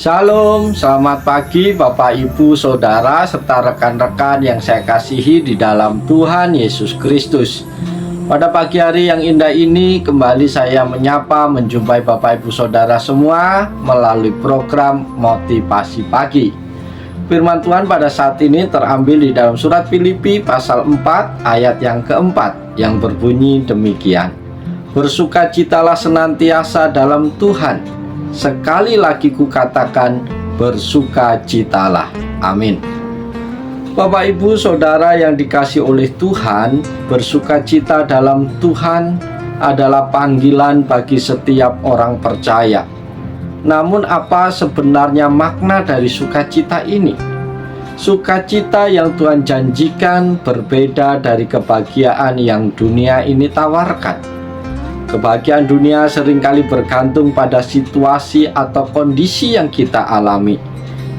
Shalom, selamat pagi Bapak Ibu Saudara serta rekan-rekan yang saya kasihi di dalam Tuhan Yesus Kristus. Pada pagi hari yang indah ini kembali saya menjumpai Bapak Ibu Saudara semua melalui program Motivasi Pagi. Firman Tuhan pada saat ini terambil di dalam surat Filipi pasal 4 ayat yang keempat yang berbunyi demikian. Bersukacitalah senantiasa dalam Tuhan. Sekali lagi kukatakan, bersukacitalah. Amin. Bapak Ibu Saudara yang dikasihi oleh Tuhan, bersukacita dalam Tuhan adalah panggilan bagi setiap orang percaya. Namun apa sebenarnya makna dari sukacita ini? Sukacita yang Tuhan janjikan berbeda dari kebahagiaan yang dunia ini tawarkan. Kebahagiaan dunia seringkali bergantung pada situasi atau kondisi yang kita alami.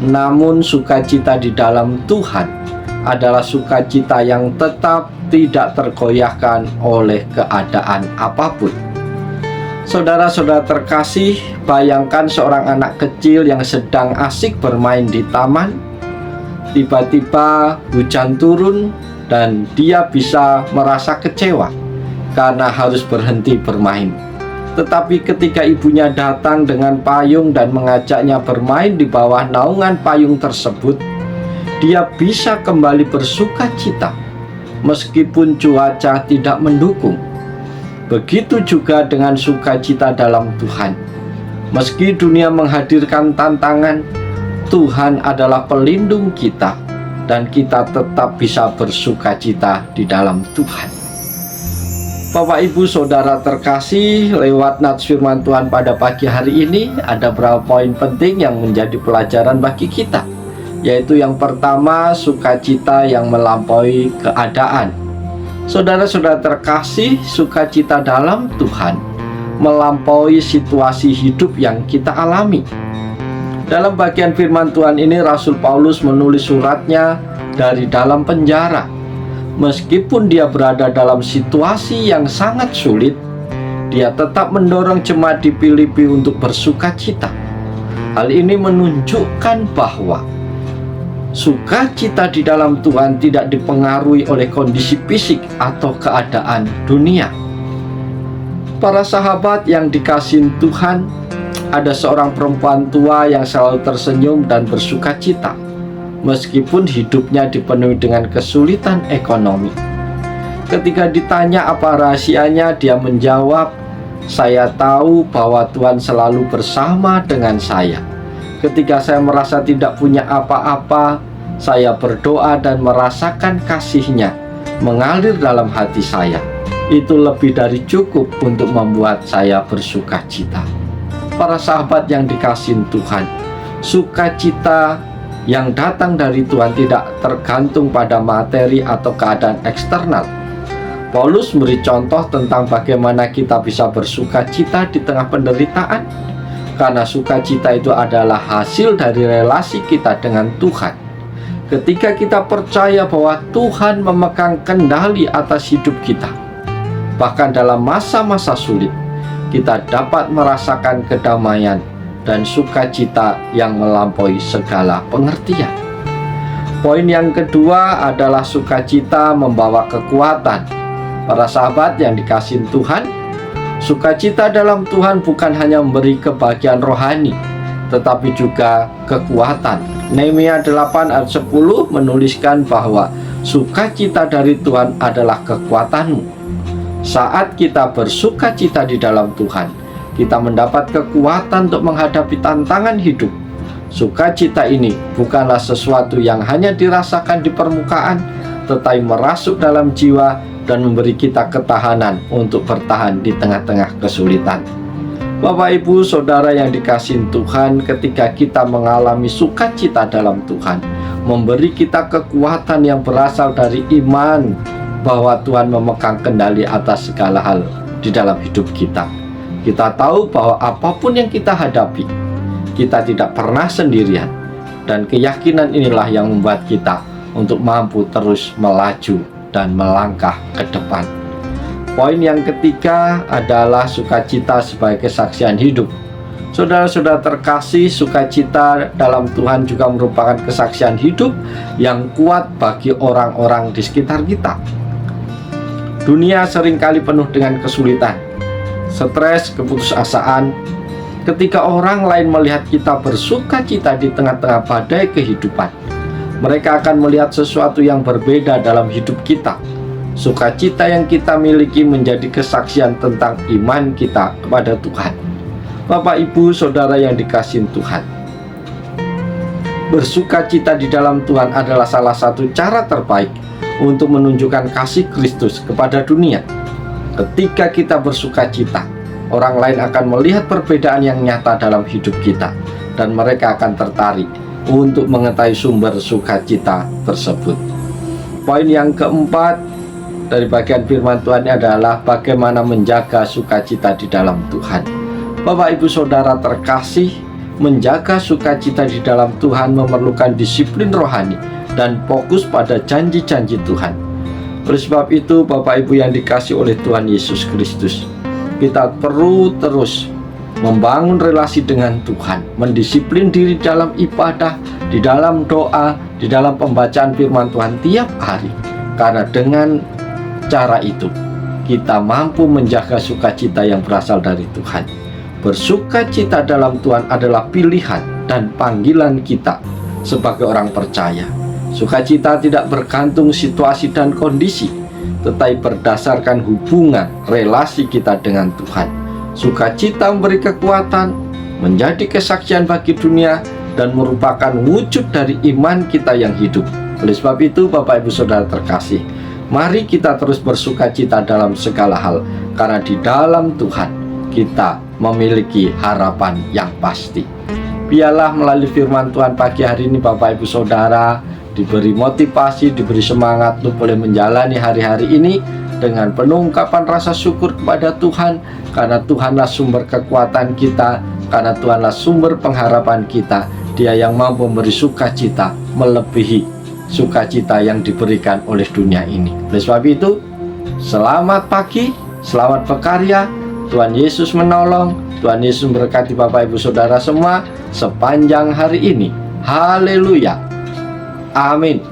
Namun sukacita di dalam Tuhan adalah sukacita yang tetap tidak tergoyahkan oleh keadaan apapun. Saudara-saudara terkasih, bayangkan seorang anak kecil yang sedang asik bermain di taman. Tiba-tiba hujan turun dan dia bisa merasa kecewa karena harus berhenti bermain. Tetapi ketika ibunya datang dengan payung dan mengajaknya bermain di bawah naungan payung tersebut, dia bisa kembali bersukacita meskipun cuaca tidak mendukung. Begitu juga dengan sukacita dalam Tuhan. Meski dunia menghadirkan tantangan, Tuhan adalah pelindung kita dan kita tetap bisa bersukacita di dalam Tuhan. Bapak Ibu Saudara terkasih, lewat nats firman Tuhan pada pagi hari ini ada beberapa poin penting yang menjadi pelajaran bagi kita, yaitu yang pertama, sukacita yang melampaui keadaan. Saudara-saudara terkasih, sukacita dalam Tuhan melampaui situasi hidup yang kita alami. Dalam bagian firman Tuhan ini, Rasul Paulus menulis suratnya dari dalam penjara. Meskipun dia berada dalam situasi yang sangat sulit, dia tetap mendorong jemaat di Filipi untuk bersukacita. Hal ini menunjukkan bahwa sukacita di dalam Tuhan tidak dipengaruhi oleh kondisi fisik atau keadaan dunia. Para sahabat yang dikasihi Tuhan, ada seorang perempuan tua yang selalu tersenyum dan bersukacita meskipun hidupnya dipenuhi dengan kesulitan ekonomi. Ketika ditanya apa rahasianya, dia menjawab, "Saya tahu bahwa Tuhan selalu bersama dengan saya. Ketika saya merasa tidak punya apa-apa, saya berdoa dan merasakan kasih-Nya mengalir dalam hati saya. Itu lebih dari cukup untuk membuat saya bersukacita." Para sahabat yang dikasihi Tuhan, sukacita yang datang dari Tuhan tidak tergantung pada materi atau keadaan eksternal. Paulus memberi contoh tentang bagaimana kita bisa bersukacita di tengah penderitaan, karena sukacita itu adalah hasil dari relasi kita dengan Tuhan. Ketika kita percaya bahwa Tuhan memegang kendali atas hidup kita, bahkan dalam masa-masa sulit, kita dapat merasakan kedamaian dan sukacita yang melampaui segala pengertian. Poin yang kedua adalah sukacita membawa kekuatan. Para sahabat yang dikasihi Tuhan, sukacita dalam Tuhan bukan hanya memberi kebahagiaan rohani, tetapi juga kekuatan. Nehemia 8 ayat 10 menuliskan bahwa sukacita dari Tuhan adalah kekuatanmu. Saat kita bersukacita di dalam Tuhan, kita mendapat kekuatan untuk menghadapi tantangan hidup. Sukacita ini bukanlah sesuatu yang hanya dirasakan di permukaan, tetapi merasuk dalam jiwa dan memberi kita ketahanan untuk bertahan di tengah-tengah kesulitan. Bapak Ibu Saudara yang dikasihi Tuhan, ketika kita mengalami sukacita dalam Tuhan, memberi kita kekuatan yang berasal dari iman bahwa Tuhan memegang kendali atas segala hal di dalam hidup kita. Kita tahu bahwa apapun yang kita hadapi, kita tidak pernah sendirian. Dan keyakinan inilah yang membuat kita untuk mampu terus melaju dan melangkah ke depan. Poin yang ketiga adalah sukacita sebagai kesaksian hidup. Saudara-saudara terkasih, sukacita dalam Tuhan juga merupakan kesaksian hidup yang kuat bagi orang-orang di sekitar kita. Dunia seringkali penuh dengan kesulitan, stres, keputusasaan. Ketika orang lain melihat kita bersukacita di tengah-tengah badai kehidupan, mereka akan melihat sesuatu yang berbeda dalam hidup kita. Sukacita yang kita miliki menjadi kesaksian tentang iman kita kepada Tuhan. Bapak, Ibu, Saudara yang dikasihi Tuhan, bersukacita di dalam Tuhan adalah salah satu cara terbaik untuk menunjukkan kasih Kristus kepada dunia. Ketika kita bersukacita, orang lain akan melihat perbedaan yang nyata dalam hidup kita, dan mereka akan tertarik untuk mengetahui sumber sukacita tersebut. Poin yang keempat dari bagian firman Tuhan adalah bagaimana menjaga sukacita di dalam Tuhan. Bapak, Ibu, Saudara terkasih, menjaga sukacita di dalam Tuhan memerlukan disiplin rohani dan fokus pada janji-janji Tuhan. Oleh sebab itu, Bapak Ibu yang dikasihi oleh Tuhan Yesus Kristus, kita perlu terus membangun relasi dengan Tuhan, mendisiplin diri dalam ibadah, di dalam doa, di dalam pembacaan firman Tuhan tiap hari. Karena dengan cara itu, kita mampu menjaga sukacita yang berasal dari Tuhan. Bersukacita dalam Tuhan adalah pilihan dan panggilan kita sebagai orang percaya. Sukacita tidak bergantung situasi dan kondisi, tetapi berdasarkan hubungan relasi kita dengan Tuhan. Sukacita memberi kekuatan, menjadi kesaksian bagi dunia, dan merupakan wujud dari iman kita yang hidup. Oleh sebab itu, Bapak, Ibu, Saudara terkasih, mari kita terus bersukacita dalam segala hal, karena di dalam Tuhan kita memiliki harapan yang pasti. Biarlah melalui firman Tuhan pagi hari ini, Bapak, Ibu, Saudara, diberi motivasi, diberi semangat untuk boleh menjalani hari-hari ini dengan penuh ungkapan rasa syukur kepada Tuhan, karena Tuhanlah sumber kekuatan kita, karena Tuhanlah sumber pengharapan kita. Dia yang mampu memberi sukacita melebihi sukacita yang diberikan oleh dunia ini. Oleh sebab itu, selamat pagi, selamat berkarya. Tuhan Yesus menolong, Tuhan Yesus memberkati Bapak, Ibu, Saudara semua sepanjang hari ini. Haleluya. Amin.